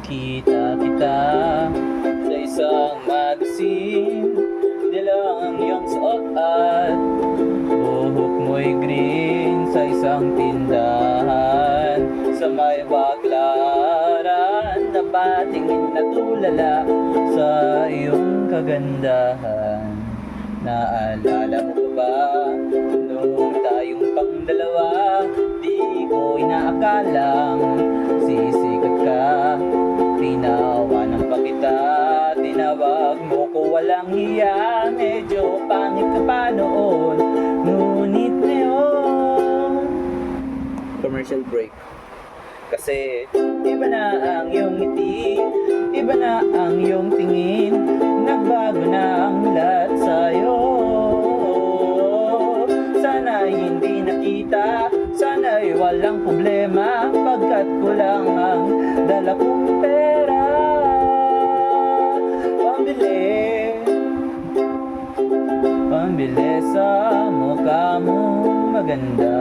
Nakita kita sa isang magazine, dilaw ang iyong suot at buhok mo'y green. Sa isang tindahan sa may Baklaran, napatingin na tulala sa iyong kagandahan. Naalala mo pa ba nung tayong pangdalawa? Di ko inaakalang sisikat ka. Tinawanan pa kita, tinawag mo ko walang hiya. Medyo pangit ka pa noon, ngunit ngayon. Commercial break. Kasi iba na ang iyong ngiti, iba na ang iyong tingin, nagbago na ang lahat sa'yo. Sana'y hindi nakita, sana'y walang problema, pagkat kulang ang dala kong pera. Pambili sa mukha mong maganda.